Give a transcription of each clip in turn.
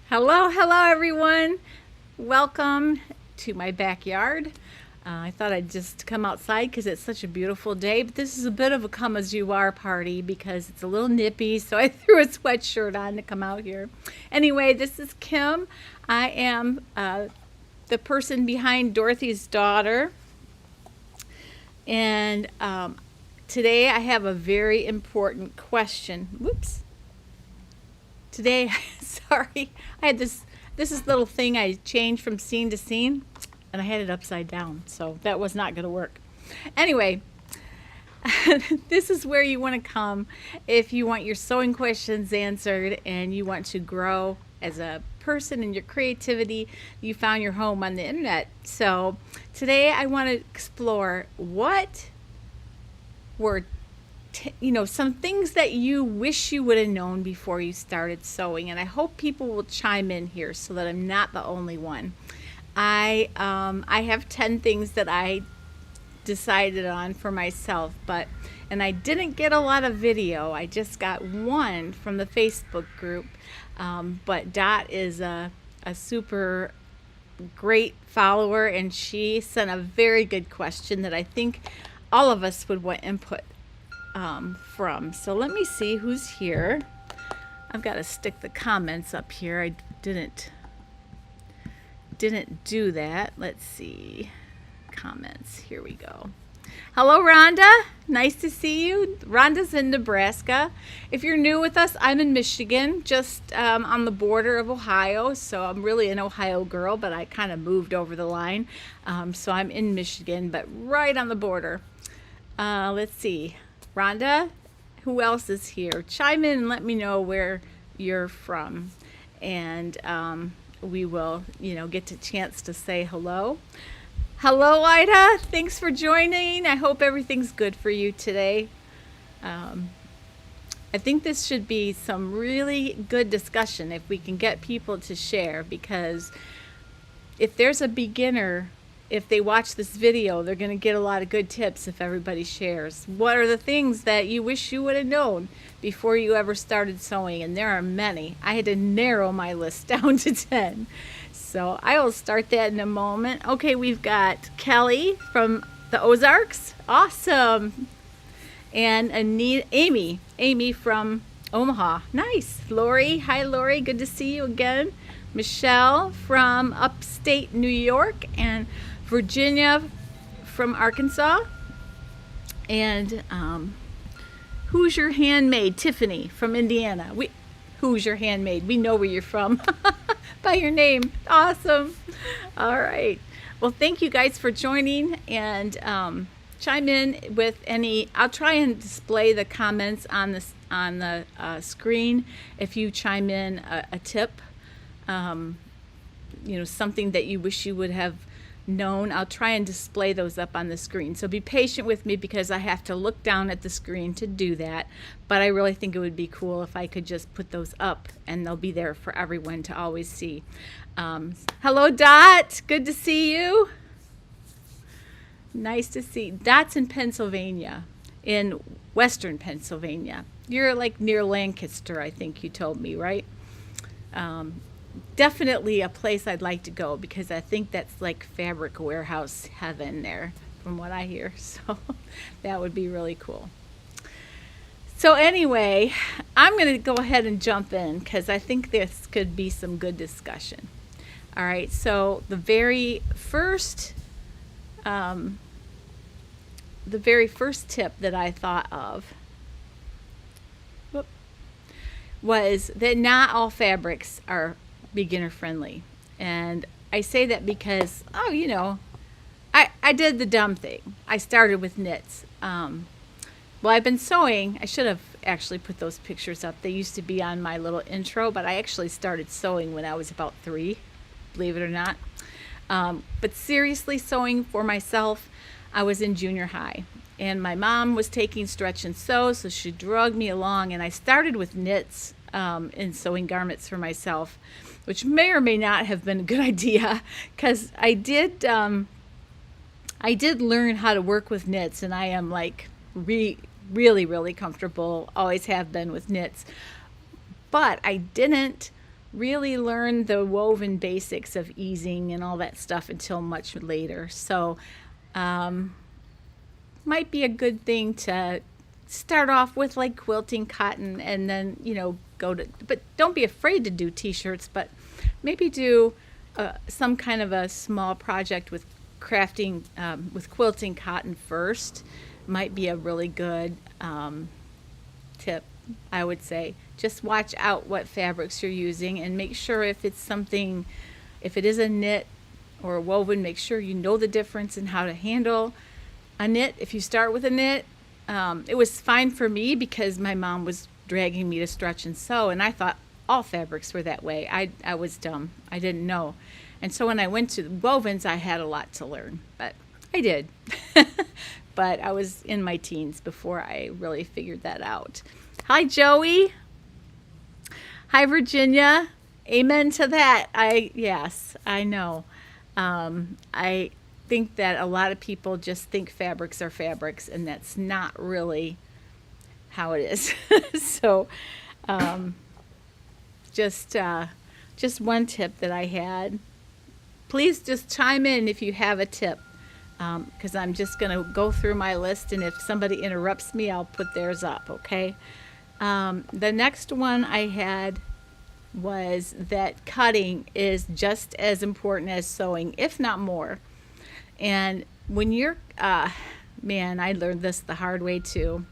Hello, hello everyone. Welcome to my backyard. I thought I'd just come outside because it's such a beautiful day, but this is a bit of a come as you are party because it's a little nippy, so I threw a sweatshirt on to come out here. Anyway, this is Kim. I am the person behind Dorothy's daughter, and today I have a very important question. Whoops. Today, sorry, I had this little thing I changed from scene to scene, and I had it upside down, so that was not going to work. Anyway, this is where you want to come if you want your sewing questions answered and you want to grow as a person in your creativity. You found your home on the internet. So today I want to explore what were some things that you wish you would have known before you started sewing, and I hope people will chime in here so that I'm not the only one. I have 10 things that I decided on for myself, and I didn't get a lot of video. I just got one from the Facebook group, but Dot is a super great follower, and she sent a very good question that I think all of us would want input from. So let me see who's here. I've got to stick the comments up here. I didn't do that. Let's see. Comments. Here we go. Hello, Rhonda. Nice to see you. Rhonda's in Nebraska. If you're new with us, I'm in Michigan, just on the border of Ohio. So I'm really an Ohio girl, but I kind of moved over the line. So I'm in Michigan, but right on the border. Let's see. Rhonda, who else is here? Chime in and let me know where you're from, and we will, get a chance to say hello. Hello, Ida. Thanks for joining. I hope everything's good for you today. I think this should be some really good discussion if we can get people to share, because if there's a beginner, if they watch this video, they're going to get a lot of good tips if everybody shares. What are the things that you wish you would have known before you ever started sewing? And there are many. I had to narrow my list down to 10. So I will start that in a moment. Okay, we've got Kelly from the Ozarks. Awesome. And Amy from Omaha. Nice. Lori. Hi, Lori. Good to see you again. Michelle from upstate New York, and Virginia from Arkansas, and Who's Your Handmaid? Tiffany from Indiana. Who's Your Handmaid? We know where you're from by your name. Awesome. All right. Well, thank you guys for joining, and chime in with any. I'll try and display the comments on the screen. If you chime in a tip, something that you wish you would have known, I'll try and display those up on the screen. So be patient with me because I have to look down at the screen to do that. But I really think it would be cool if I could just put those up and they'll be there for everyone to always see. Hello, Dot. Good to see you. Nice to see. Dot's in Pennsylvania, in western Pennsylvania. You're like near Lancaster, I think you told me, right? Definitely a place I'd like to go because I think that's like fabric warehouse heaven there from what I hear. So that would be really cool. So anyway, I'm going to go ahead and jump in because I think this could be some good discussion. All right, so the very first tip that I thought of was that not all fabrics are beginner friendly. And I say that because, I did the dumb thing. I started with knits. Well, I've been sewing. I should have actually put those pictures up. They used to be on my little intro, but I actually started sewing when I was about 3, believe it or not. But seriously, sewing for myself, I was in junior high. And my mom was taking stretch and sew, so she dragged me along, and I started with knits in sewing garments for myself, which may or may not have been a good idea because I did learn how to work with knits, and I am like really, really comfortable, always have been with knits. But I didn't really learn the woven basics of easing and all that stuff until much later. So might be a good thing to start off with like quilting cotton and then, go to, but don't be afraid to do t-shirts, but maybe do some kind of a small project with crafting, with quilting cotton first. Might be a really good tip, I would say. Just watch out what fabrics you're using and make sure if it's something, if it is a knit or a woven, make sure you know the difference and how to handle a knit. If you start with a knit, it was fine for me because my mom was dragging me to stretch and sew, and I thought all fabrics were that way. I was dumb. I didn't know. And so when I went to wovens, I had a lot to learn, but I did. But I was in my teens before I really figured that out. Hi, Joey. Hi, Virginia. Amen to that. Yes, I know. I think that a lot of people just think fabrics are fabrics, and that's not really how it is. So, just one tip that I had. Please just chime in if you have a tip, because I'm just going to go through my list, and if somebody interrupts me, I'll put theirs up, okay? The next one I had was that cutting is just as important as sewing, if not more. And when you're, man, I learned this the hard way too.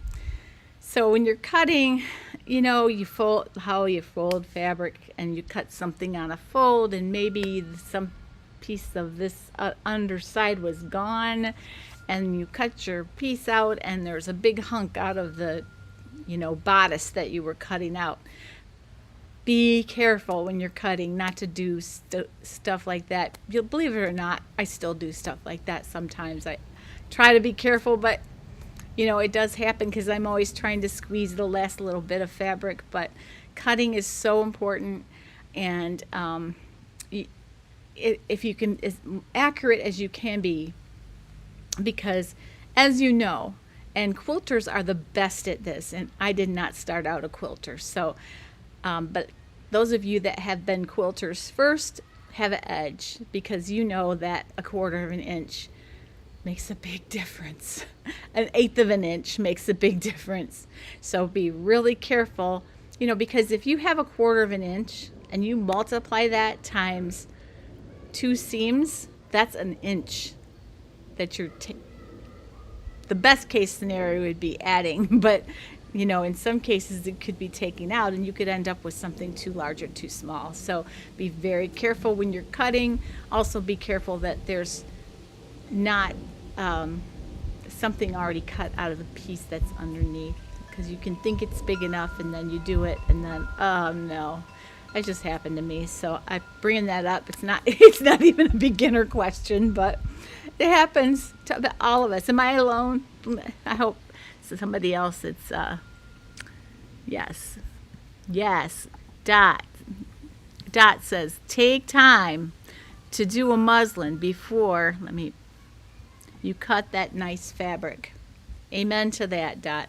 So when you're cutting, you fold fabric and you cut something on a fold, and maybe some piece of this underside was gone, and you cut your piece out and there's a big hunk out of the, bodice that you were cutting out. Be careful when you're cutting not to do stuff like that. You'll believe it or not, I still do stuff like that sometimes. I try to be careful, but it does happen because I'm always trying to squeeze the last little bit of fabric. But cutting is so important, and if you can, as accurate as you can be, because as you know, and quilters are the best at this, and I did not start out a quilter, so but those of you that have been quilters first have an edge, because you know that a quarter of an inch makes a big difference. An eighth of an inch makes a big difference. So be really careful, because if you have a quarter of an inch and you multiply that times 2 seams, that's an inch that you're the best case scenario would be adding, but in some cases it could be taken out, and you could end up with something too large or too small. So be very careful when you're cutting. Also be careful that there's not something already cut out of the piece that's underneath, because you can think it's big enough and then you do it and then, oh no, that just happened to me. So I'm bringing that up. It's not even a beginner question, but it happens to all of us. Am I alone? I hope somebody else. It's yes. Dot says take time to do a muslin before you cut that nice fabric. Amen to that, Dot.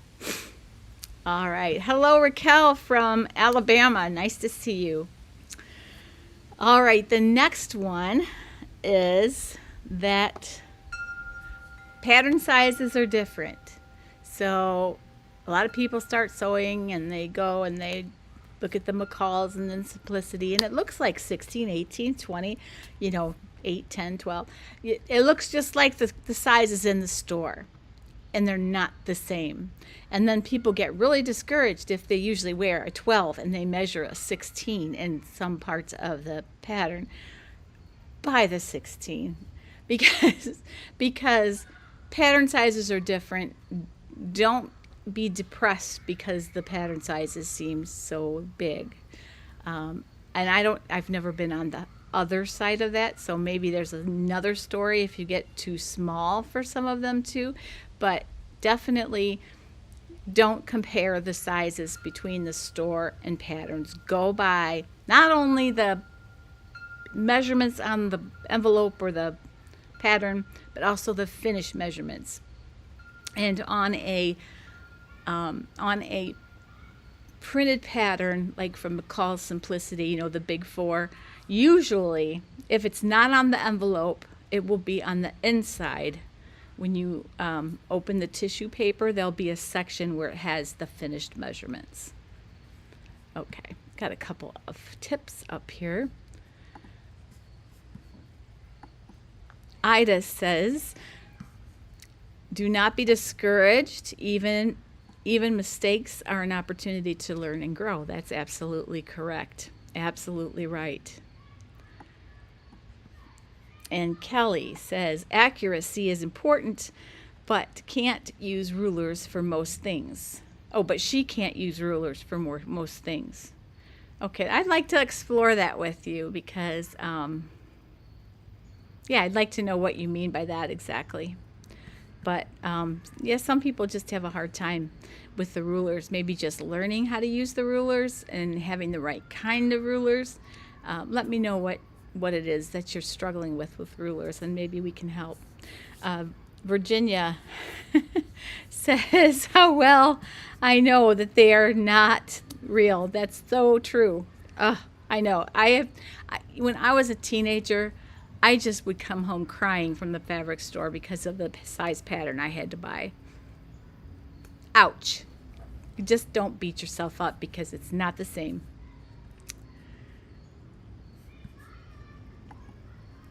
All right. Hello, Raquel from Alabama. Nice to see you. All right. The next one is that pattern sizes are different. So a lot of people start sewing and they go and they look at the McCalls and then Simplicity, and it looks like 16, 18, 20, 8, 10, 12. It looks just like the sizes in the store, and they're not the same. And then people get really discouraged if they usually wear a 12 and they measure a 16 in some parts of the pattern. Buy the 16 because pattern sizes are different. Don't be depressed because the pattern sizes seem so big. And I've never been on the other side of that, so maybe there's another story if you get too small for some of them too. But definitely don't compare the sizes between the store and patterns. Go by not only the measurements on the envelope or the pattern, but also the finished measurements. And on a printed pattern, like from McCall's Simplicity, you know, the big four, usually if it's not on the envelope, it will be on the inside. When you open the tissue paper, there'll be a section where it has the finished measurements. Okay, got a couple of tips up here. Ida says, do not be discouraged. Even mistakes are an opportunity to learn and grow. That's absolutely correct. Absolutely right. And Kelly says, accuracy is important, but can't use rulers for most things. Oh, but she can't use rulers for most things. Okay, I'd like to explore that with you because, yeah, I'd like to know what you mean by that exactly. But, yeah, some people just have a hard time with the rulers, maybe just learning how to use the rulers and having the right kind of rulers. Let me know what it is that you're struggling with rulers, and maybe we can help. Virginia says, how well I know that they are not real. That's so true. I know. When I was a teenager, I just would come home crying from the fabric store because of the size pattern I had to buy. Ouch. You just don't beat yourself up because it's not the same.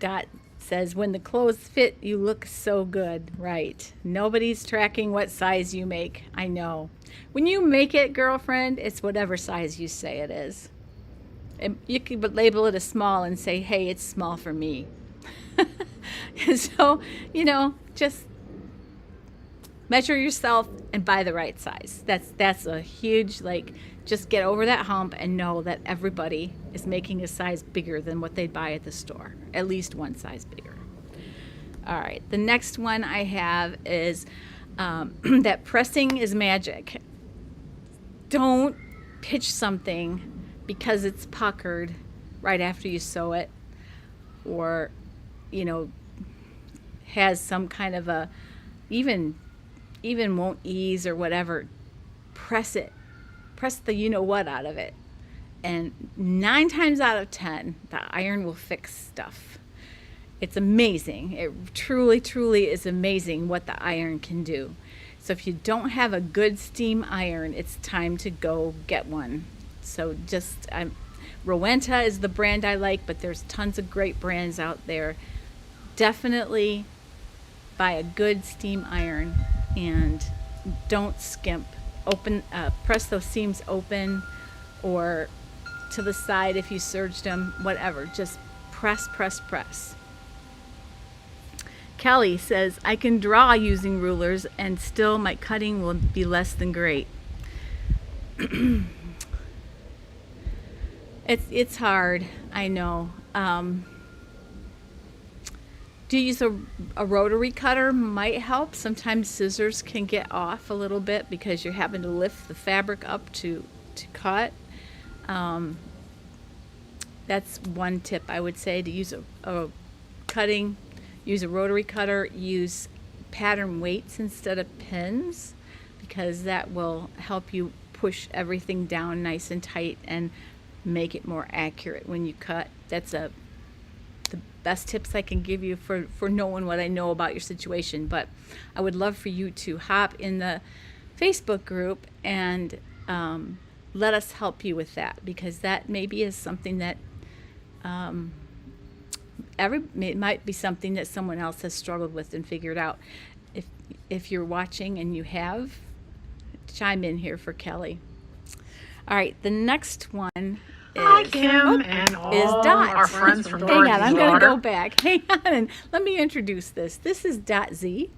Dot says, when the clothes fit, you look so good. Right. Nobody's tracking what size you make. I know. When you make it, girlfriend, it's whatever size you say it is. And you could label it a small and say, hey, it's small for me. So, you know, just measure yourself and buy the right size. That's a huge, like, just get over that hump and know that everybody is making a size bigger than what they'd buy at the store. At least one size bigger. All right, the next one I have is that pressing is magic. Don't pitch something because it's puckered right after you sew it, or, you know, has some kind of a, even won't ease or whatever. Press it. Press the you-know-what out of it. And 9 times out of 10, the iron will fix stuff. It's amazing. It truly, truly is amazing what the iron can do. So if you don't have a good steam iron, it's time to go get one. So just, Rowenta is the brand I like, but there's tons of great brands out there. Definitely buy a good steam iron and don't skimp. Press those seams open or to the side if you serged them, whatever. Just press, press, press. Kelly says, I can draw using rulers and still my cutting will be less than great. It's hard, I know. Do you use a rotary cutter? Might help. Sometimes scissors can get off a little bit because you're having to lift the fabric up to cut. That's one tip I would say, to use a cutting. Use a rotary cutter. Use pattern weights instead of pins, because that will help you push everything down nice and tight and make it more accurate when you cut. That's the best tips I can give you for knowing what I know about your situation. But I would love for you to hop in the Facebook group and let us help you with that, because that maybe is something that it might be something that someone else has struggled with and figured out. If you're watching and you have, chime in here for Kelly. All right, the next one Hi, Kim, and all Dot. our friends from Hang on, I'm going to go daughter. back. Hang on, and let me introduce this. This is Dot Z,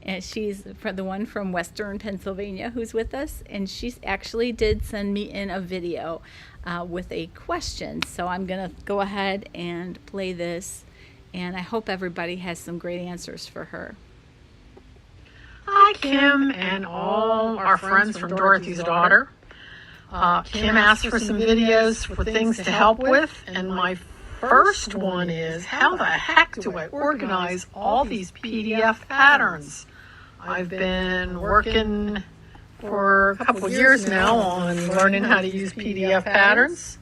and she's the one from Western Pennsylvania who's with us, and she actually did send me in a video with a question. So I'm going to go ahead and play this, and I hope everybody has some great answers for her. Hi, Kim, and all our friends from Dorothy's daughter. Kim asked for some videos for things to help with, and my first one is, how the heck do I organize all these PDF patterns? I've been working for a couple years now on learning how to use PDF patterns.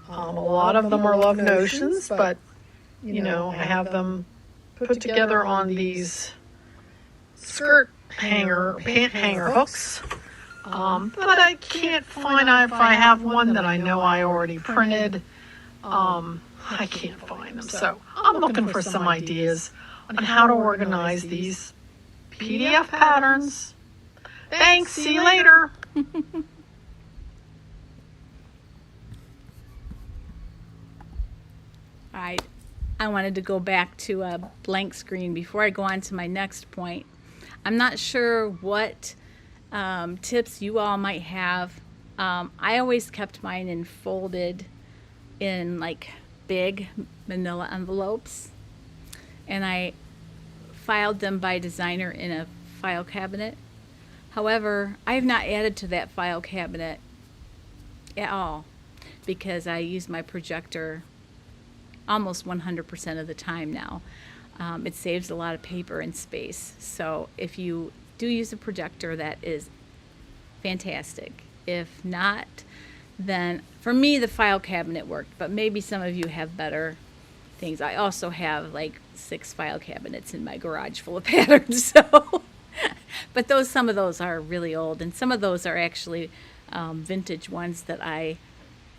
A lot of them are love notions, but I have them put together on these skirt hanger, pant hanger hooks. But I can't find, if I have one that I know I already printed, I can't find them. So I'm looking for some ideas on how to organize these PDF patterns. Thanks, see you later. All right, I wanted to go back to a blank screen before I go on to my next point. I'm not sure what tips you all might have. I always kept mine in folded in like big manila envelopes, and I filed them by designer in a file cabinet. However, I have not added to that file cabinet at all because I use my projector almost 100% of the time now. It saves a lot of paper and space. So if you do use a projector, that is fantastic. If not, then for me the file cabinet worked, but maybe some of you have better things. I also have like 6 file cabinets in my garage full of patterns. So but some of those are really old, and some of those are actually vintage ones that I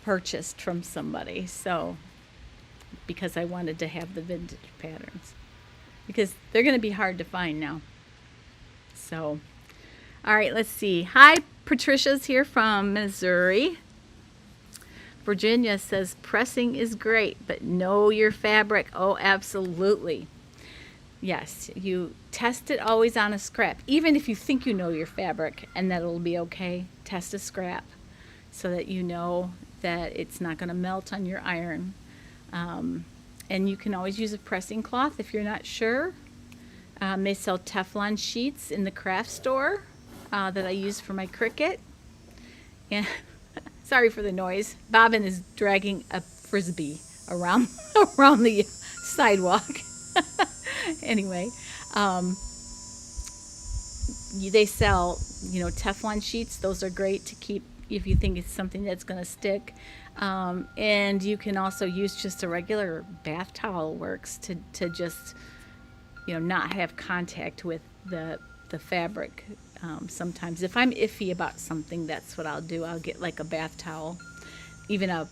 purchased from somebody. So because I wanted to have the vintage patterns, because they're going to be hard to find now. So, all right, let's see. Hi, Patricia's here from Missouri. Virginia says pressing is great, but know your fabric. Oh, absolutely. Yes, you test it always on a scrap. Even if you think you know your fabric and that it'll be okay, test a scrap so that you know that it's not going to melt on your iron. And you can always use a pressing cloth if you're not sure. They sell Teflon sheets in the craft store that I use for my Cricut. And sorry for the noise. Bobbin is dragging a frisbee around around the sidewalk. Anyway, they sell, Teflon sheets. Those are great to keep if you think it's something that's going to stick. And you can also use just a regular bath towel works to just, not have contact with the fabric. Sometimes if I'm iffy about something, that's what I'll do. I'll get like a bath towel, even a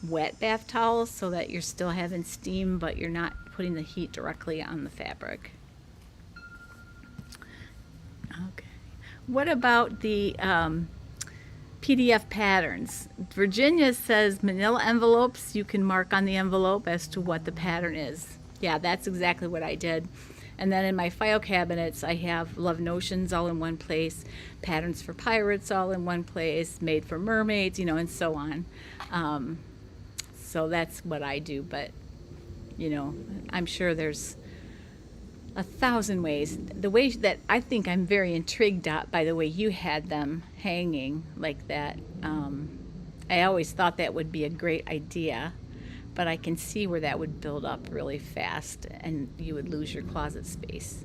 wet bath towel, so that you're still having steam, but you're not putting the heat directly on the fabric. Okay. What about the PDF patterns? Virginia says manila envelopes, you can mark on the envelope as to what the pattern is. Yeah, that's exactly what I did. And then in my file cabinets, I have Love Notions all in one place, Patterns for Pirates all in one place, Made for Mermaids, and so on. So that's what I do, but, I'm sure there's 1,000 ways. The way that I think I'm very intrigued by the way you had them hanging like that. I always thought that would be a great idea, but I can see where that would build up really fast and you would lose your closet space.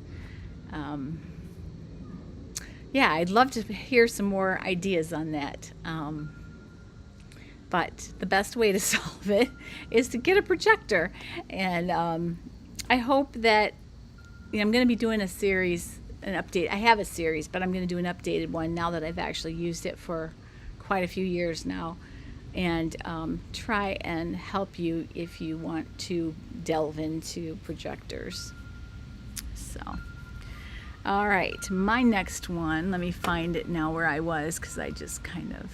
Yeah, I'd love to hear some more ideas on that. But the best way to solve it is to get a projector. And I hope that I'm going to be doing a series, an update. I have a series, but I'm going to do an updated one now that I've actually used it for quite a few years now, and try and help you if you want to delve into projectors. So, all right, my next one, let me find it now where I was, because I just kind of...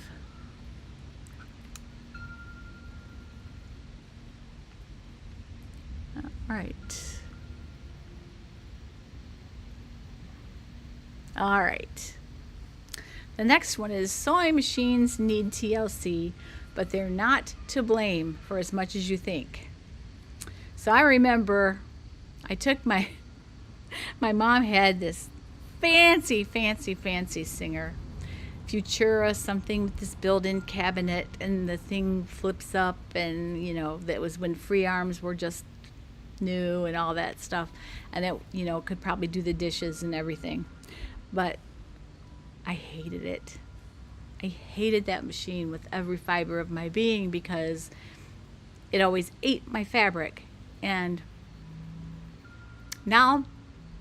All right. All right. The next one is sewing machines need TLC, but they're not to blame for as much as you think. So I remember I took my mom had this fancy singer, Futura something, with this built-in cabinet, and the thing flips up, and that was when free arms were just new and all that stuff, and it could probably do the dishes and everything, but I hated it. I hated that machine with every fiber of my being because it always ate my fabric. And now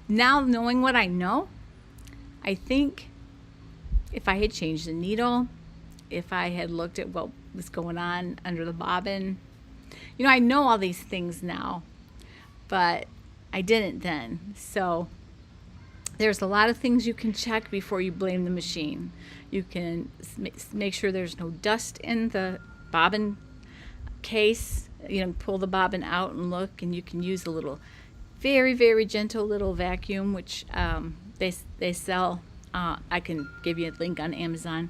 knowing what I know, I think if I had changed the needle, if I had looked at what was going on under the bobbin, I know all these things now, but I didn't then. So there's a lot of things you can check before you blame the machine. You can make sure there's no dust in the bobbin case. Pull the bobbin out and look, and you can use a little very, very gentle little vacuum, which they sell. I can give you a link on Amazon.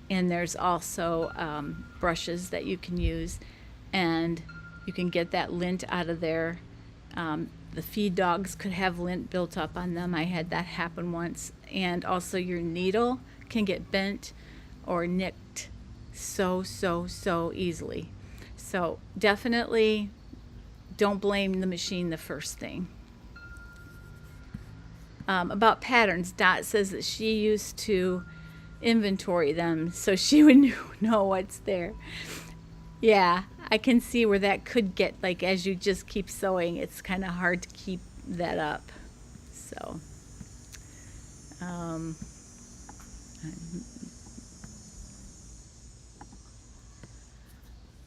And there's also brushes that you can use, and you can get that lint out of there. The feed dogs could have lint built up on them. I had that happen once. And also your needle can get bent or nicked so easily. So definitely don't blame the machine the first thing. About patterns, Dot says that she used to inventory them so she would know what's there. Yeah, I can see where that could get, like, as you just keep sewing, it's kind of hard to keep that up. So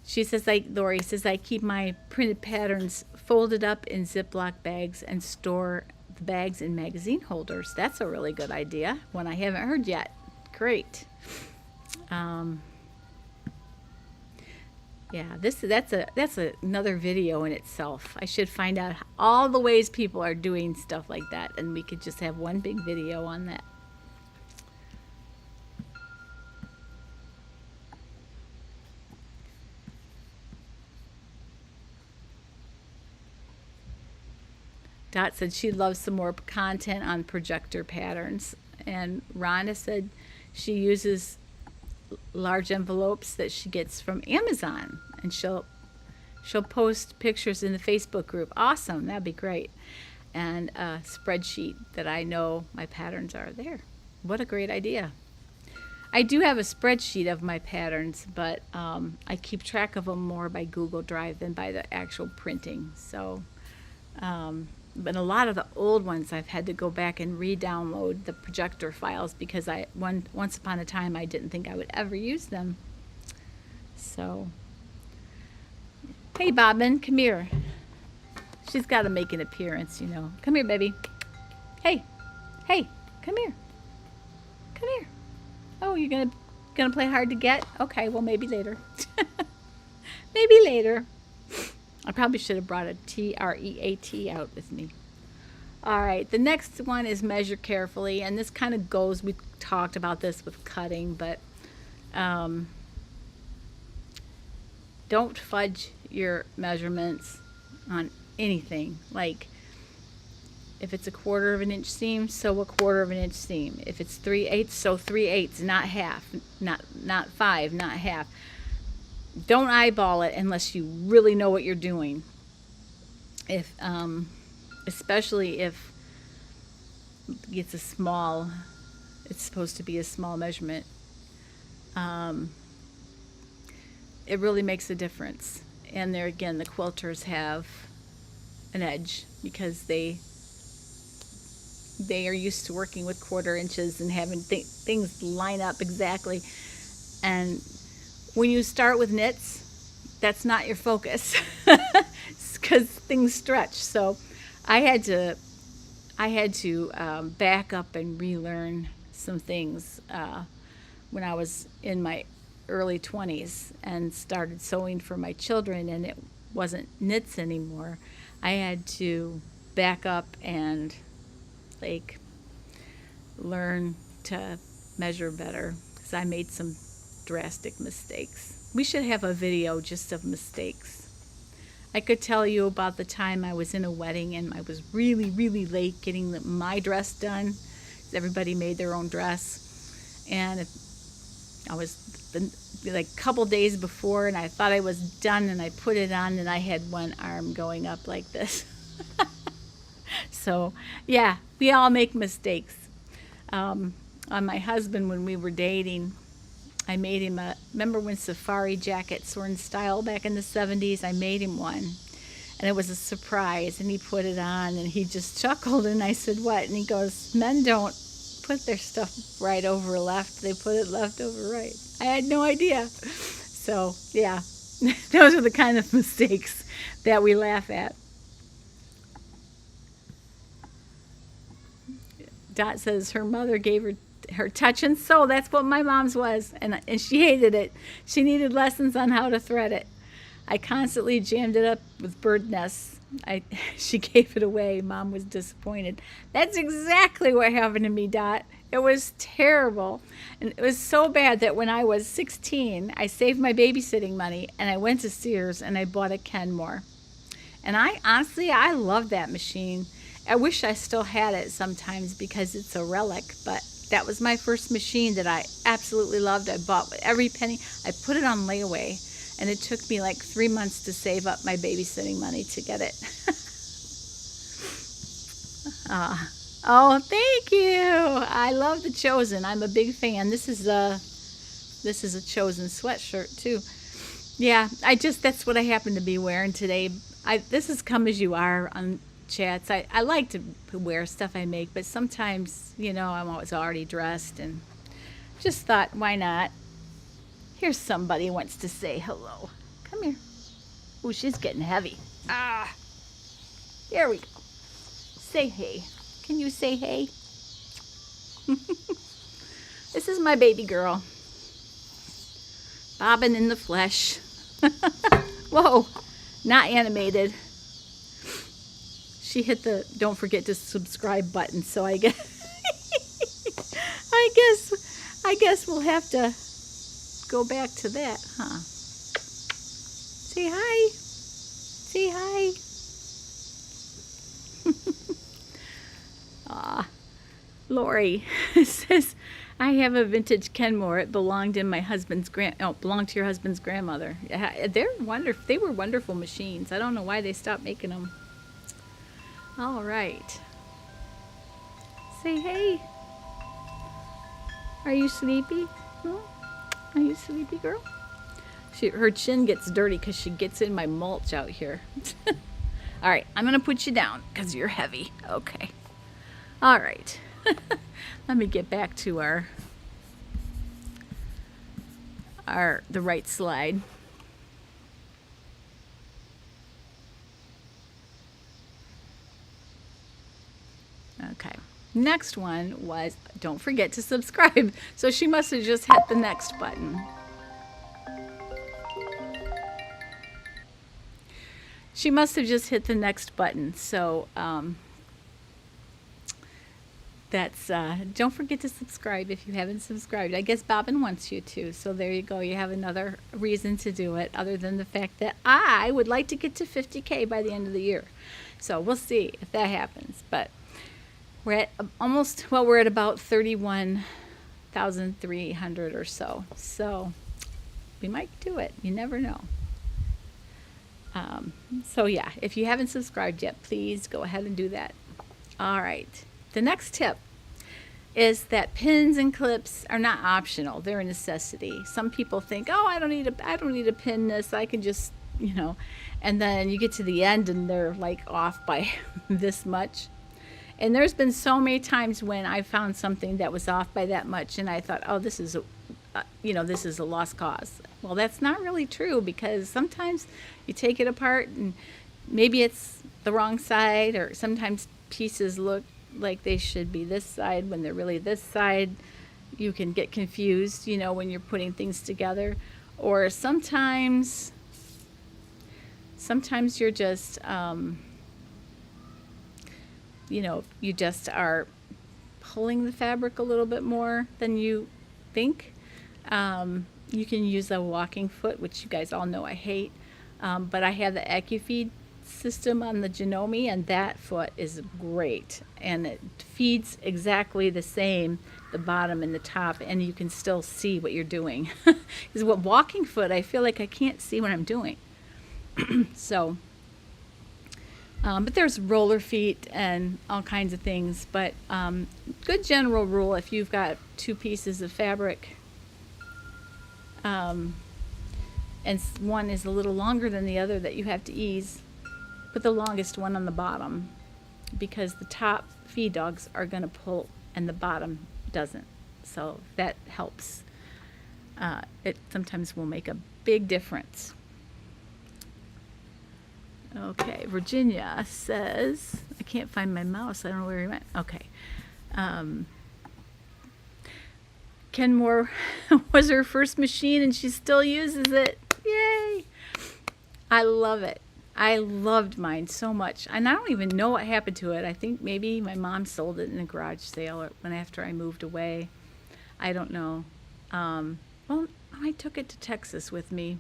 she says, Lori says, I keep my printed patterns folded up in Ziploc bags and store the bags in magazine holders. That's a really good idea, one I haven't heard yet. Great. Yeah, that's another video in itself. I should find out all the ways people are doing stuff like that, and we could just have one big video on that. Dot said she loves some more content on projector patterns, and Rhonda said she uses large envelopes that she gets from Amazon, and she'll post pictures in the Facebook group. Awesome, that'd be great. And a spreadsheet that I know my patterns are there. What a great idea. I do have a spreadsheet of my patterns, but I keep track of them more by Google Drive than by the actual printing. So but a lot of the old ones I've had to go back and re-download the projector files because once upon a time I didn't think I would ever use them. So, hey Bobbin, come here. She's got to make an appearance, Come here, baby. Hey, come here. Come here. Oh, you're gonna play hard to get? Okay, well maybe later. Maybe later. I probably should have brought a TREAT out with me. All right, the next one is measure carefully, and this kind of goes, we talked about this with cutting, but don't fudge your measurements on anything. Like, if it's a 1/4 of an inch seam, sew a 1/4 of an inch seam. If it's 3/8, sew 3/8, not half, not 5, not half. Don't eyeball it unless you really know what you're doing. If especially if it's supposed to be a small measurement, it really makes a difference. And there again, the quilters have an edge because they are used to working with 1/4 inches and having things line up exactly. And when you start with knits, that's not your focus because things stretch. So I had to back up and relearn some things when I was in my early 20s and started sewing for my children, and it wasn't knits anymore. I had to back up and learn to measure better because I made some drastic mistakes. We should have a video just of mistakes. I could tell you about the time I was in a wedding and I was really, really late getting my dress done. Everybody made their own dress. And I was a couple days before, and I thought I was done, and I put it on, and I had one arm going up like this. So, yeah, we all make mistakes. On my husband, when we were dating, I made him remember when safari jackets were in style back in the 70s? I made him one. And it was a surprise, and he put it on, and he just chuckled, and I said, what? And he goes, men don't put their stuff right over left. They put it left over right. I had no idea. So, yeah, those are the kind of mistakes that we laugh at. Dot says her mother gave her touch and sew. That's what my mom's was, and she hated it. She needed lessons on how to thread it. I constantly jammed it up with bird nests. She gave it away. Mom was disappointed. That's exactly what happened to me, Dot. It was terrible. And it was so bad that when I was 16, I saved my babysitting money, and I went to Sears, and I bought a Kenmore. And I love that machine. I wish I still had it sometimes because it's a relic, but that was my first machine that I absolutely loved. I bought with every penny. I put it on layaway. And it took me like 3 months to save up my babysitting money to get it. Oh, thank you. I love the Chosen. I'm a big fan. This is a Chosen sweatshirt too. Yeah, that's what I happen to be wearing today. This is Come As You Are on chats. I like to wear stuff I make, but sometimes, I'm always already dressed, and just thought, why not? Here's somebody who wants to say hello. Come here. Oh, she's getting heavy. There we go. Say hey. Can you say hey? This is my baby girl. Bobbing in the flesh. Whoa, not animated. She hit the don't forget to subscribe button, so I guess I guess we'll have to go back to that, huh? Say hi. Say hi. Lori says, I have a vintage Kenmore. It belonged to your husband's grandmother. They're wonderful. They were wonderful machines. I don't know why they stopped making them. All right. Say hey. Are you sleepy? Huh? Are you sleepy, girl? Her chin gets dirty because she gets in my mulch out here. All right, I'm going to put you down because you're heavy. Okay. All right. Let me get back to the right slide. Okay. Next one was don't forget to subscribe. So she must have just hit the next button. She must have just hit the next button. So that's don't forget to subscribe if you haven't subscribed. I guess Bobbin wants you to. So there you go. You have another reason to do it other than the fact that I would like to get to 50K by the end of the year. So we'll see if that happens. But we're at we're at about 31,300 or so. So we might do it. You never know. So yeah, if you haven't subscribed yet, please go ahead and do that. All right. The next tip is that pins and clips are not optional. They're a necessity. Some people think, oh, I don't need to pin this. I can just, and then you get to the end and they're like off by this much. And there's been so many times when I found something that was off by that much, and I thought, oh, this is a lost cause. Well, that's not really true, because sometimes you take it apart and maybe it's the wrong side, or sometimes pieces look like they should be this side when they're really this side. You can get confused, when you're putting things together. Or sometimes you're just, you just are pulling the fabric a little bit more than you think. You can use a walking foot, which you guys all know I hate. But I have the AccuFeed system on the Janome, and that foot is great. And it feeds exactly the same, the bottom and the top, and you can still see what you're doing. Because with walking foot, I feel like I can't see what I'm doing. So, but there's roller feet and all kinds of things. But good general rule, if you've got two pieces of fabric And one is a little longer than the other that you have to ease. Put the longest one on the bottom because the top feed dogs are going to pull and the bottom doesn't. So that helps. It sometimes will make a big difference. Okay, Virginia says, I can't find my mouse. I don't know where he went. Okay. Kenmore was her first machine and she still uses it. Yay! I love it. I loved mine so much. And I don't even know what happened to it. I think maybe my mom sold it in a garage sale or when after I moved away. I don't know. Well, I took it to Texas with me.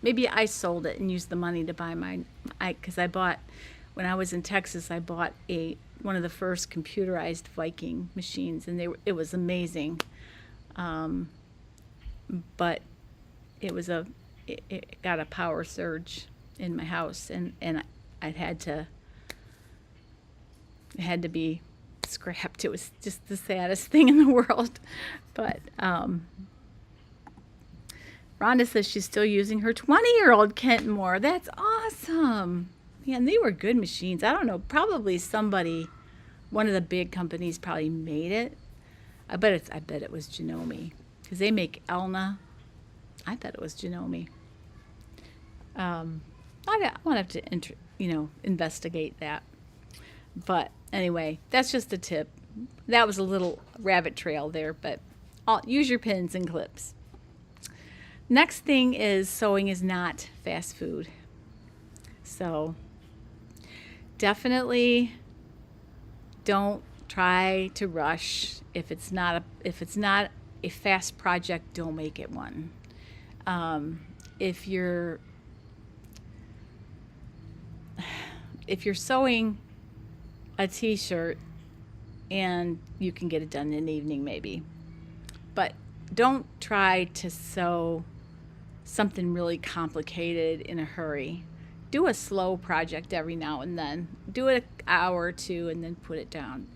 Maybe I sold it and used the money to buy mine. Because I bought, when I was in Texas, I bought one of the first computerized Viking machines, and it was amazing. But it got a power surge in my house, and it had to be scrapped. It was just the saddest thing in the world. But Rhonda says she's still using her 20-year-old Kenmore. That's awesome. Man, they were good machines. I don't know, probably one of the big companies probably made it. I bet it was Janome, because they make Elna. I bet it was Janome. I want to have to investigate that. But anyway, that's just a tip. That was a little rabbit trail there, but use your pins and clips. Next thing is sewing is not fast food. So definitely don't try to rush. If it's not a fast project, don't make it one. If you're sewing a t-shirt and you can get it done in the evening maybe, but don't try to sew something really complicated in a hurry. Do a slow project every now and then. Do it an hour or two and then put it down.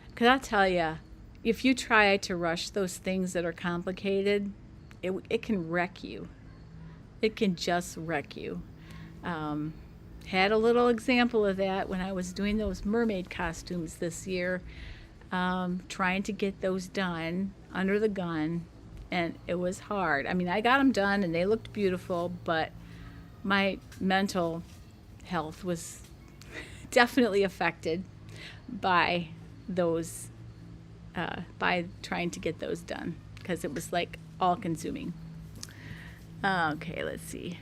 Because I'll tell you, if you try to rush those things that are complicated, it can wreck you. It can just wreck you. Had a little example of that when I was doing those mermaid costumes this year, trying to get those done under the gun, and it was hard. I mean, I got them done and they looked beautiful, but my mental health was definitely affected by those, by trying to get those done, because it was like all consuming. Okay, let's see.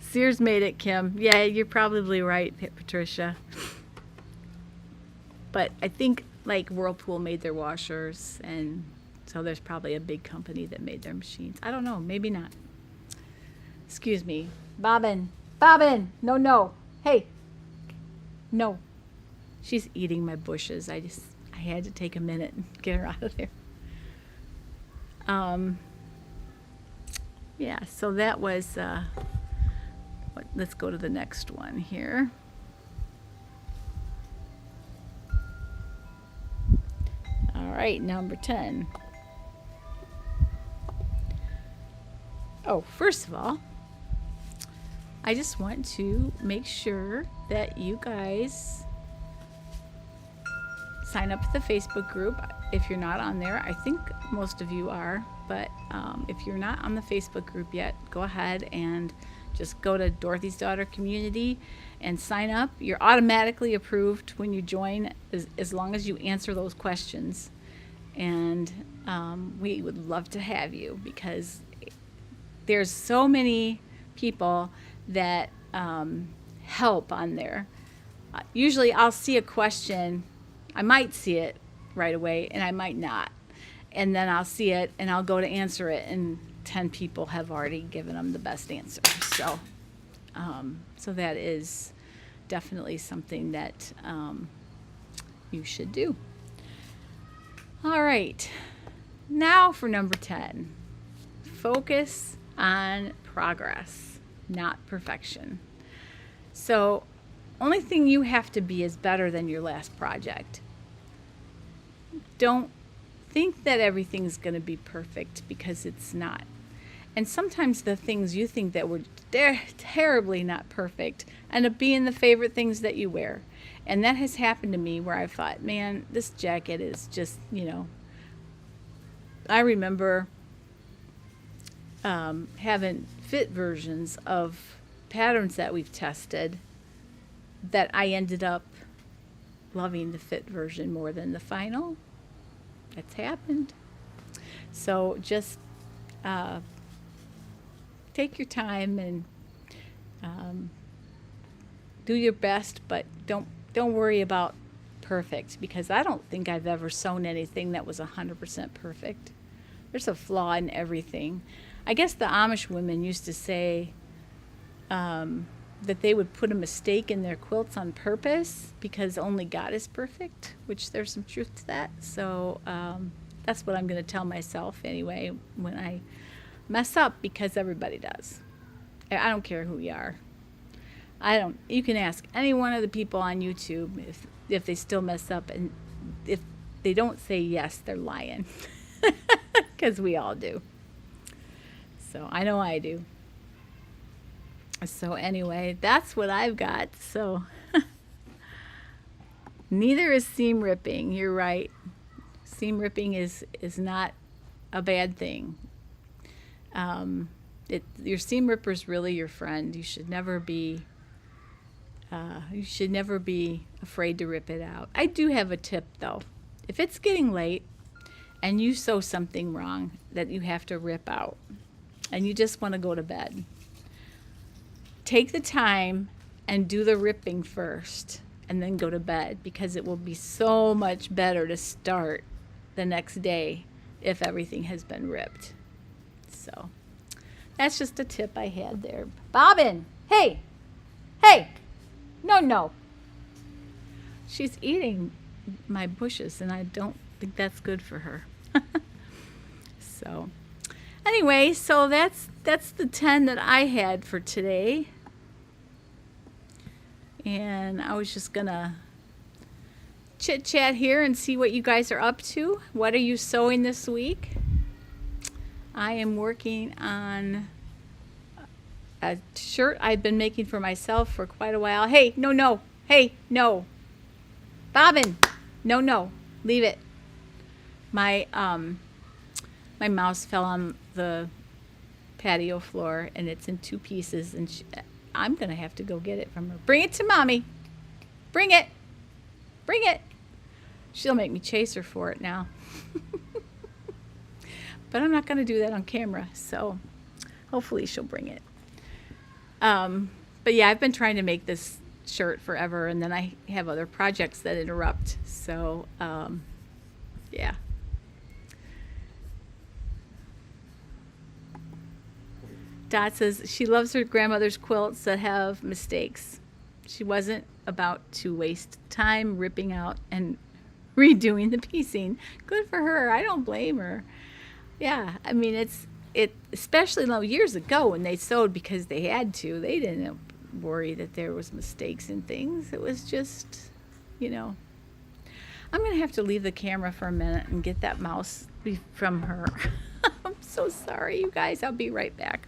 Sears made it, Kim. Yeah, you're probably right, Patricia. But I think like Whirlpool made their washers, and so there's probably a big company that made their machines. I don't know, maybe not. Excuse me. Bobbin. No. Hey. No. She's eating my bushes. I had to take a minute and get her out of there. Yeah, so that was, let's go to the next one here. All right, number 10. Oh, first of all, I just want to make sure that you guys sign up for the Facebook group. If you're not on there, I think most of you are, but if you're not on the Facebook group yet, go ahead and just go to Dorothy's Daughter Community and sign up. You're automatically approved when you join, as long as you answer those questions. And we would love to have you, because there's so many people that help on there. Usually I'll see a question. I might see it right away and I might not. And then I'll see it and I'll go to answer it, and 10 people have already given them the best answer. So that is definitely something that you should do. All right, now for number 10. Focus on progress, not perfection. So only thing you have to be is better than your last project. Don't think that everything's going to be perfect, because it's not. And sometimes the things you think that were terribly not perfect end up being the favorite things that you wear. And that has happened to me where I thought, man, this jacket is just, I remember having fit versions of patterns that we've tested that I ended up loving the fit version more than the final. That's happened. So just take your time and do your best, but don't worry about perfect, because I don't think I've ever sewn anything that was 100% perfect. There's a flaw in everything. I guess the Amish women used to say that they would put a mistake in their quilts on purpose because only God is perfect, which there's some truth to that. So that's what I'm going to tell myself anyway when I mess up, because everybody does. I don't care who you are. You can ask any one of the people on YouTube if they still mess up, and if they don't say yes, they're lying. Because we all do. So I know I do. So anyway, that's what I've got. So neither is seam ripping. You're right. Seam ripping is not a bad thing. Your seam ripper is really your friend. You should never be afraid to rip it out. I do have a tip though. If it's getting late and you sew something wrong that you have to rip out and you just want to go to bed, take the time and do the ripping first and then go to bed, because it will be so much better to start the next day if everything has been ripped. So that's just a tip I had there. Bobbin, hey, no. She's eating my bushes and I don't think that's good for her. So anyway, so that's the 10 that I had for today. And I was just gonna chit chat here and see what you guys are up to. What are you sewing this week? I am working on a shirt I've been making for myself for quite a while. Hey, no. Hey, no. Bobbin, no. Leave it. My mouse fell on the patio floor and it's in 2 pieces, and I'm going to have to go get it from her. Bring it to Mommy. Bring it. She'll make me chase her for it now. But I'm not going to do that on camera, so hopefully she'll bring it. But yeah, I've been trying to make this shirt forever, and then I have other projects that interrupt. So, yeah. Dot says she loves her grandmother's quilts that have mistakes. She wasn't about to waste time ripping out and redoing the piecing. Good for her. I don't blame her. Yeah, I mean, it especially years ago when they sewed because they had to. They didn't worry that there was mistakes in things. It was just, I'm going to have to leave the camera for a minute and get that mouse from her. I'm so sorry, you guys. I'll be right back.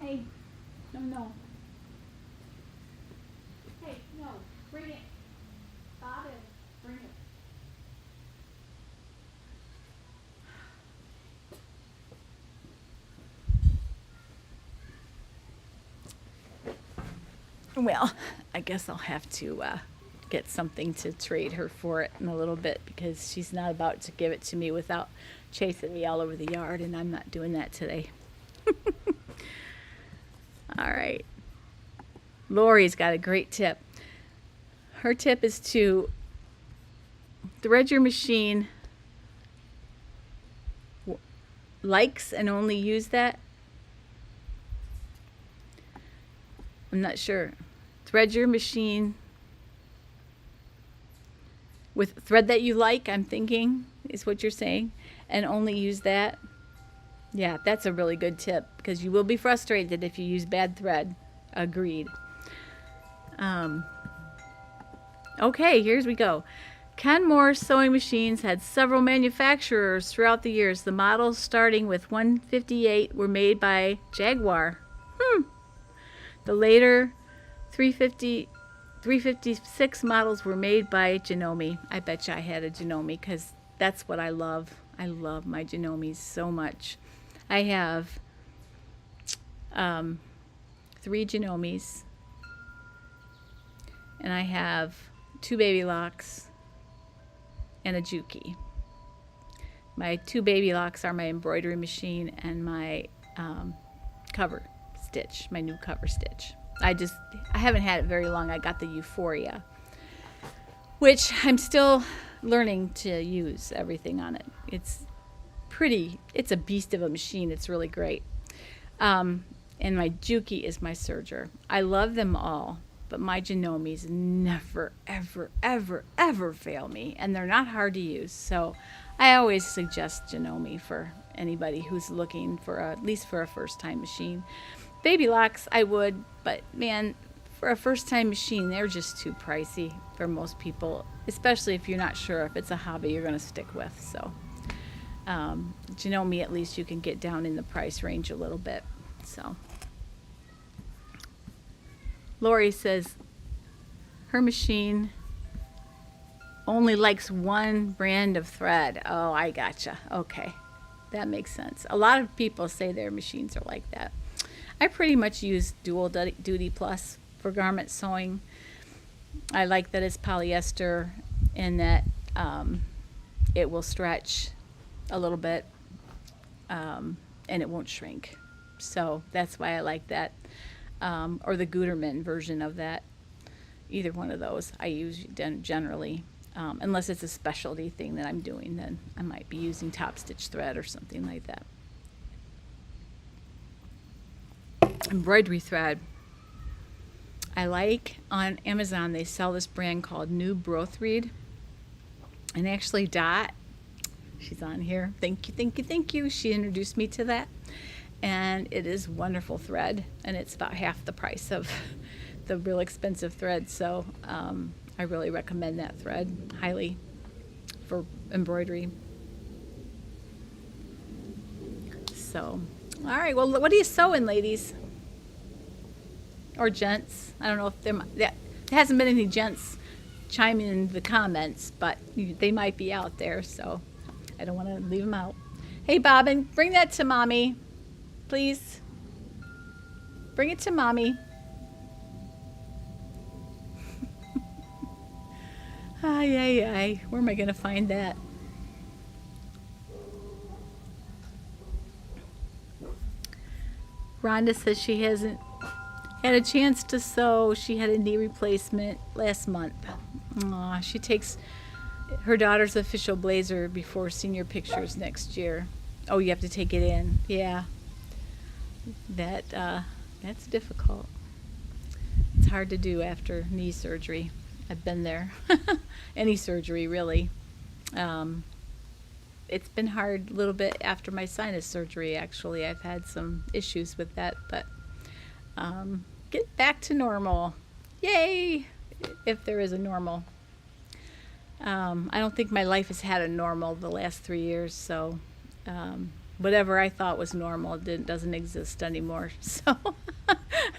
Hey, no. Hey, no, bring it. Bobbin, bring it. Well, I guess I'll have to get something to trade her for it in a little bit, because she's not about to give it to me without chasing me all over the yard, and I'm not doing that today. All right. Lori's got a great tip. Her tip is to thread your machine likes and only use that. I'm not sure. Thread your machine with thread that you like, I'm thinking, is what you're saying, and only use that. Yeah, that's a really good tip, because you will be frustrated if you use bad thread. Agreed. Okay, here we go. Kenmore sewing machines had several manufacturers throughout the years. The models starting with 158 were made by Jaguar. The later 356 models were made by Janome. I bet you I had a Janome because that's what I love. I love my Janomes so much. I have 3 Janomes, and I have 2 baby locks and a Juki. My 2 baby locks are my embroidery machine and my cover stitch, my new cover stitch. I haven't had it very long. I got the Euphoria, which I'm still learning to use everything on it. It's a beast of a machine. It's really great. And my Juki is my serger. I love them all, but my Janomes never, ever, ever, ever fail me, and they're not hard to use. So I always suggest Janome for anybody who's looking for at least for a first-time machine. Baby locks, I would, but man, for a first-time machine, they're just too pricey for most people, especially if you're not sure if it's a hobby you're going to stick with. So Janome, at least you can get down in the price range a little bit. So Lori says her machine only likes one brand of thread. Oh, I gotcha. Okay, that makes sense. A lot of people say their machines are like that. I pretty much use Dual Duty Plus for garment sewing. I like that it's polyester and that it will stretch a little bit and it won't shrink. So that's why I like that. Or the Gutermann version of that. Either one of those I use generally. Unless it's a specialty thing that I'm doing, then I might be using top stitch thread or something like that. Embroidery thread. I like on Amazon, they sell this brand called New Brothreed. And actually Dot, she's on here. Thank you, thank you, thank you. She introduced me to that. And it is wonderful thread. And it's about half the price of the real expensive thread. So I really recommend that thread highly for embroidery. So, all right. Well, what are you sewing, ladies? Or gents? I don't know if there hasn't been any gents chiming in the comments, but they might be out there, so I don't want to leave them out. Hey, Bobbin, bring that to Mommy, please. Bring it to Mommy. Ay, ay, ay. Where am I going to find that? Rhonda says she hasn't had a chance to sew. She had a knee replacement last month. Aw, she takes her daughter's official blazer before senior pictures next year. Oh, you have to take it in. Yeah. That's difficult. It's hard to do after knee surgery. I've been there. Any surgery, really. It's been hard a little bit after my sinus surgery, actually. I've had some issues with that, but get back to normal. Yay! If there is a normal. I don't think my life has had a normal the last 3 years, so whatever I thought was normal doesn't exist anymore. So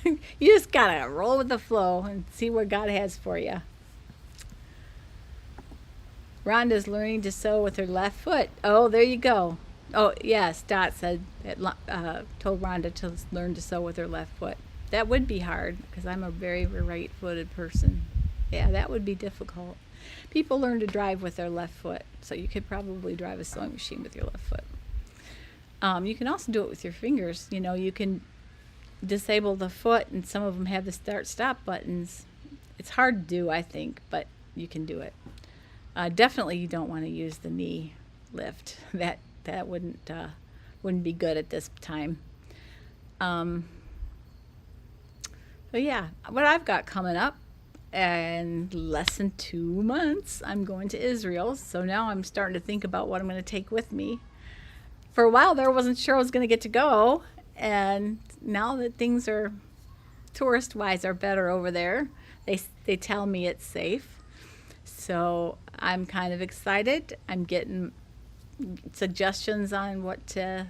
you just gotta roll with the flow and see what God has for you. Rhonda's learning to sew with her left foot. Oh, there you go. Oh, yes, Dot said, told Rhonda to learn to sew with her left foot. That would be hard because I'm a very right-footed person. Yeah, that would be difficult. People learn to drive with their left foot, so you could probably drive a sewing machine with your left foot. You can also do it with your fingers. You know, you can disable the foot, and some of them have the start-stop buttons. It's hard to do, I think, but you can do it. Definitely, you don't want to use the knee lift. That wouldn't be good at this time. But yeah, what I've got coming up, in less than 2 months, I'm going to Israel. So now I'm starting to think about what I'm going to take with me. For a while there, I wasn't sure I was going to get to go, and now that things are tourist-wise are better over there, they tell me it's safe. So I'm kind of excited. I'm getting suggestions on what to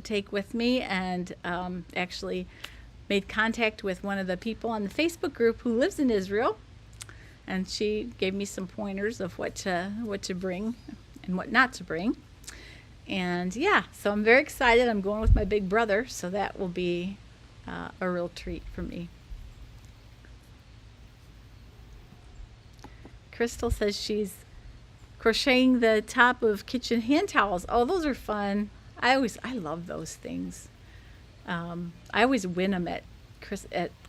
take with me, and actually made contact with one of the people on the Facebook group who lives in Israel, and she gave me some pointers of what to bring and what not to bring. And yeah, so I'm very excited. I'm going with my big brother, so that will be a real treat for me. Crystal says she's crocheting the top of kitchen hand towels. Oh, those are fun. I love those things. I always win them at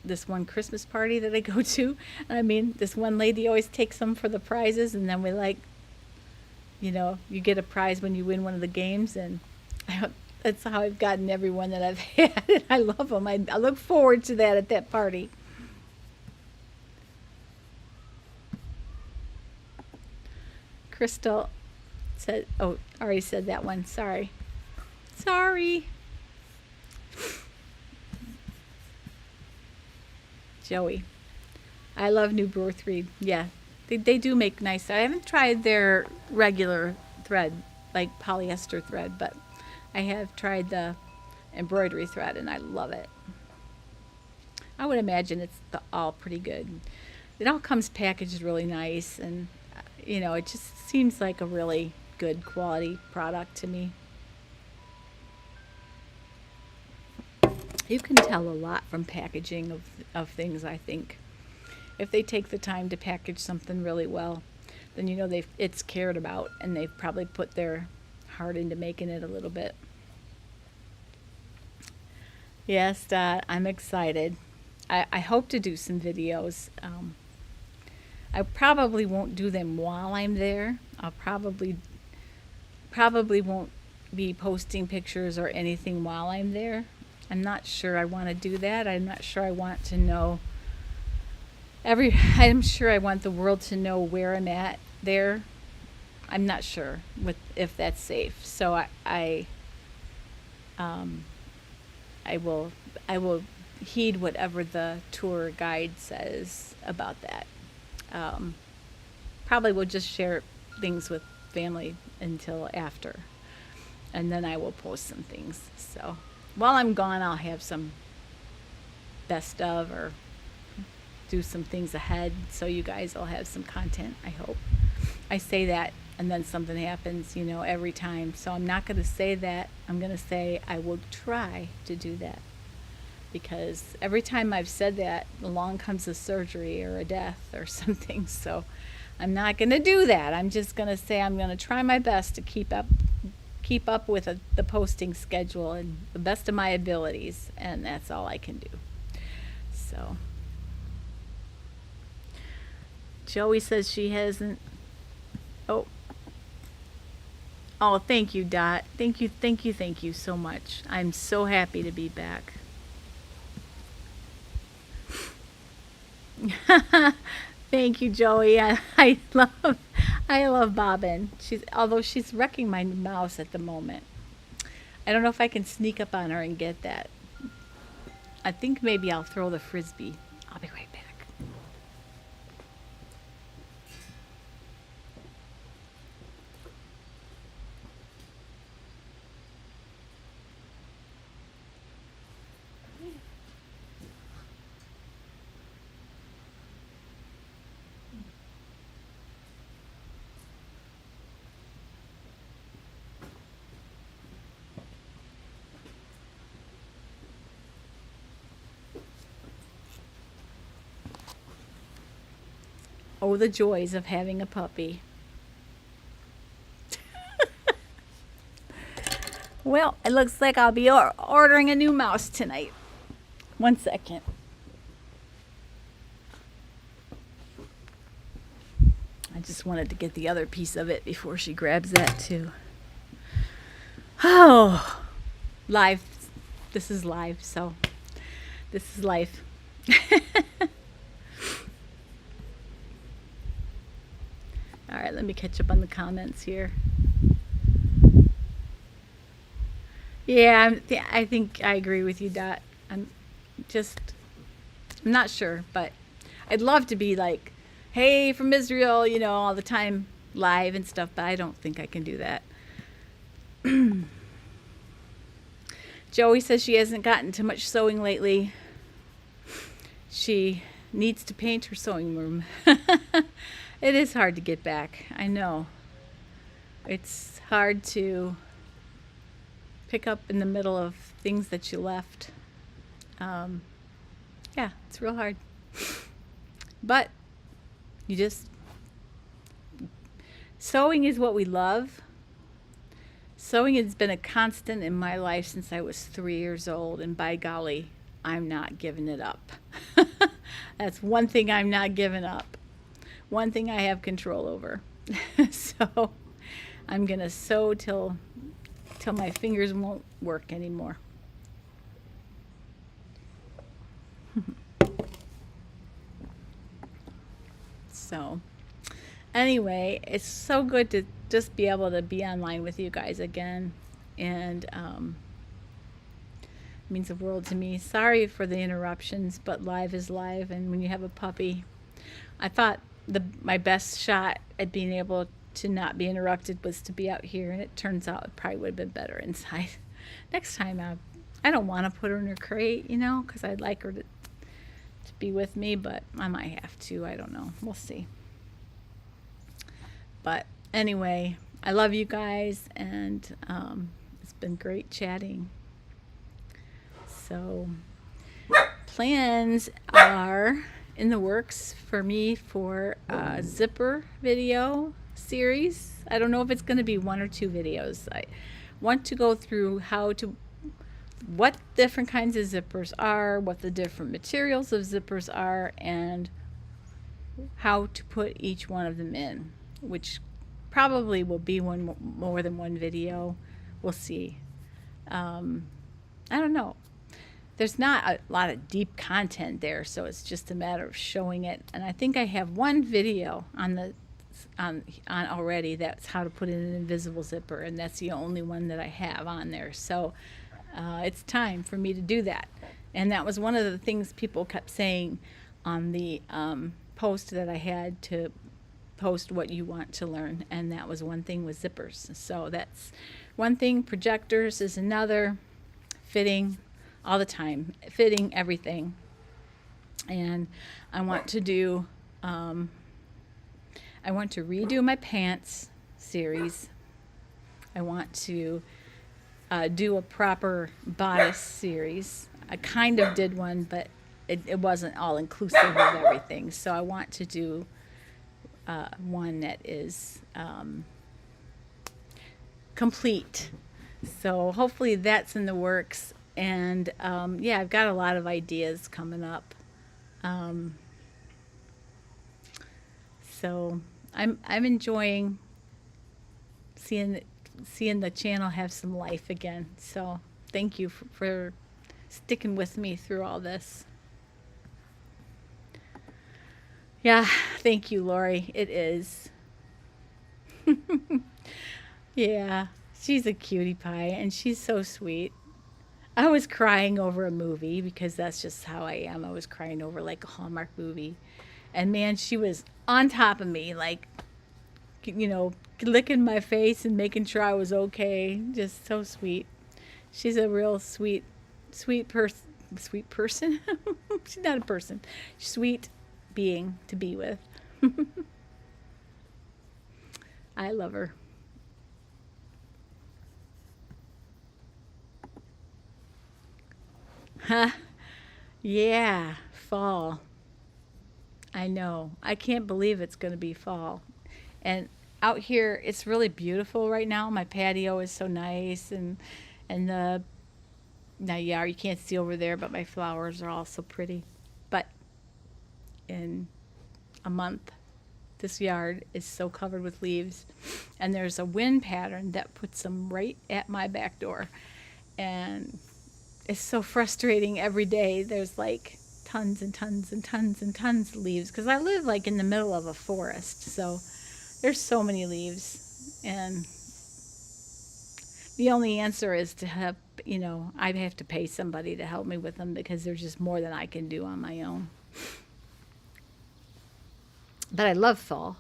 this one Christmas party that I go to. I mean, this one lady always takes them for the prizes, and then we you get a prize when you win one of the games, and that's how I've gotten everyone that I've had. I love them. I look forward to that at that party. Crystal said, oh, already said that one. Sorry. Joey. I love New Dorothy. Yeah, they do make nice. I haven't tried their regular thread, like polyester thread, but I have tried the embroidery thread, and I love it. I would imagine it's all pretty good. It all comes packaged really nice, and it just seems like a really good quality product to me. You can tell a lot from packaging of things, I think. If they take the time to package something really well, then it's cared about, and they've probably put their heart into making it a little bit. Yes, Dot, I'm excited. I hope to do some videos. I probably won't do them while I'm there. I'll probably won't be posting pictures or anything while I'm there. I'm not sure I want to do that. I'm not sure I want to know I'm sure I want the world to know where I'm at there. I'm not sure if that's safe. So I will heed whatever the tour guide says about that. Probably will just share things with family until after, and then I will post some things. So while I'm gone, I'll have some best of, or do some things ahead, so you guys will have some content, I hope. I say that, and then something happens, every time. So I'm not going to say that. I'm going to say I will try to do that. Because every time I've said that, along comes a surgery or a death or something. So I'm not going to do that. I'm just going to say I'm going to try my best to keep up with the posting schedule and the best of my abilities, and that's all I can do. So Joey says she hasn't. Oh, thank you, Dot. Thank you so much. I'm so happy to be back. Thank you, Joey. I love Bobbin. Although she's wrecking my mouse at the moment. I don't know if I can sneak up on her and get that. I think maybe I'll throw the frisbee. I'll be right back. Oh, the joys of having a puppy. Well, it looks like I'll be ordering a new mouse tonight. 1 second. I just wanted to get the other piece of it before she grabs that too. Oh, live. This is live, so this is life. All right, let me catch up on the comments here. Yeah, I think I agree with you, Dot. I'm not sure, but I'd love to be like hey from Israel, all the time live and stuff, but I don't think I can do that. Joey says she hasn't gotten to much sewing lately. She needs to paint her sewing room. It is hard to get back. I know. It's hard to pick up in the middle of things that you left. Yeah, it's real hard. But you just, sewing is what we love. Sewing has been a constant in my life since I was 3 years old, and by golly, I'm not giving it up. That's one thing I'm not giving up. One thing I have control over. So I'm gonna sew till my fingers won't work anymore. So anyway, it's so good to just be able to be online with you guys again, and it means the world to me. Sorry for the interruptions, but live is live, and when you have a puppy, I thought my best shot at being able to not be interrupted was to be out here, and it turns out it probably would have been better inside. Next time, I don't want to put her in her crate, because I'd like her to be with me, but I might have to. I don't know. We'll see. But anyway, I love you guys, and it's been great chatting. So plans are in the works for me for a zipper video series. I don't know if it's going to be 1 or 2 videos. I want to go through what different kinds of zippers are, what the different materials of zippers are, and how to put each one of them in, which probably will be more than one video. We'll see. I don't know. There's not a lot of deep content there, so it's just a matter of showing it. And I think I have one video on already that's how to put in an invisible zipper, and that's the only one that I have on there. So it's time for me to do that. And that was one of the things people kept saying on the post that I had to post what you want to learn, and that was one thing with zippers. So that's one thing. Projectors is another. Fitting all the time, fitting everything. And I want to redo my pants series. I want to do a proper bodice series. I kind of did one, but it wasn't all inclusive of everything. So I want to do one that is complete. So hopefully that's in the works. And yeah, I've got a lot of ideas coming up. So I'm enjoying seeing the channel have some life again. So thank you for sticking with me through all this. Yeah, thank you, Lori. It is. Yeah, she's a cutie pie, and she's so sweet. I was crying over a movie because that's just how I am. I was crying over like a Hallmark movie. And man, she was on top of me, like, licking my face and making sure I was okay. Just so sweet. She's a real sweet person. Sweet person? She's not a person. Sweet being to be with. I love her. Huh? Yeah, fall. I know. I can't believe it's going to be fall. And out here, it's really beautiful right now. My patio is so nice, and now, yeah, you can't see over there, but my flowers are all so pretty. But in a month, this yard is so covered with leaves, and there's a wind pattern that puts them right at my back door. And it's so frustrating every day. There's like tons and tons and tons and tons of leaves, because I live like in the middle of a forest, so there's so many leaves. And the only answer is to have, I have to pay somebody to help me with them, because there's just more than I can do on my own. But I love fall.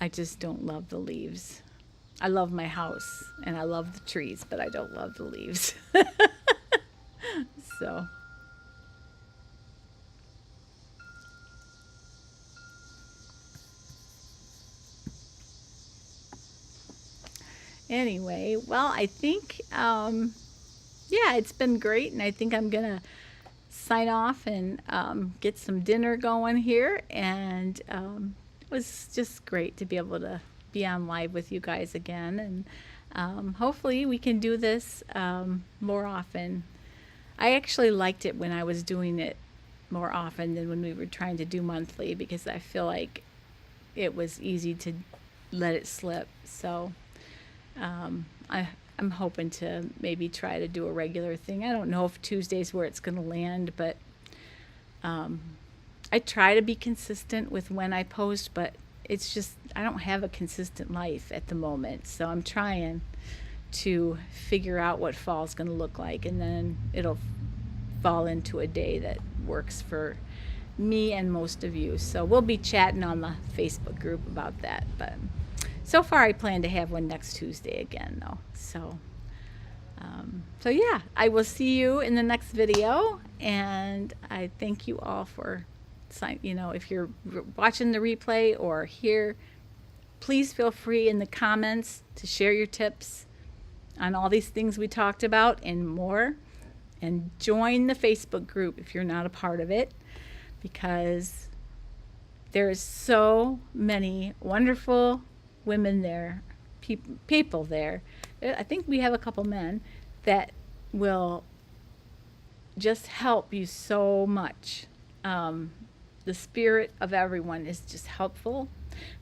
I just don't love the leaves. I love my house and I love the trees, but I don't love the leaves. So, anyway, well, I think, yeah, it's been great, and I think I'm gonna sign off and get some dinner going here. And it was just great to be able to be on live with you guys again. And hopefully, we can do this more often. I actually liked it when I was doing it more often than when we were trying to do monthly, because I feel like it was easy to let it slip. So I'm hoping to maybe try to do a regular thing. I don't know if Tuesday's where it's going to land, but I try to be consistent with when I post, but it's just I don't have a consistent life at the moment. So I'm trying to figure out what fall's going to look like, and then it'll fall into a day that works for me and most of you. So we'll be chatting on the Facebook group about that. But so far, I plan to have one next Tuesday again, though. So yeah, I will see you in the next video, and I thank you all for, if you're watching the replay or here, please feel free in the comments to share your tips on all these things we talked about and more, and join the Facebook group if you're not a part of it, because there's so many wonderful women there, people there. I think we have a couple men that will just help you so much. The spirit of everyone is just helpful.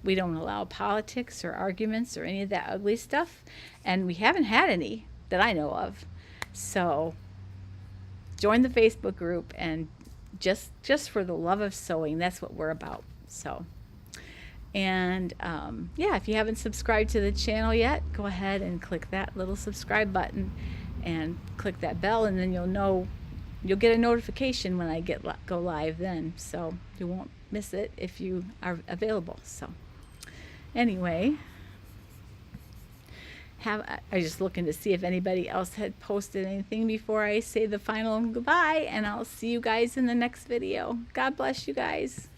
We don't allow politics or arguments or any of that ugly stuff, and we haven't had any that I know of. So join the Facebook group, and just for the love of sewing, that's what we're about. So, and yeah, if you haven't subscribed to the channel yet, go ahead and click that little subscribe button and click that bell, and then you'll get a notification when I go live then, so you won't miss it if you are available. So anyway, I was just looking to see if anybody else had posted anything before I say the final goodbye, and I'll see you guys in the next video. God bless you guys.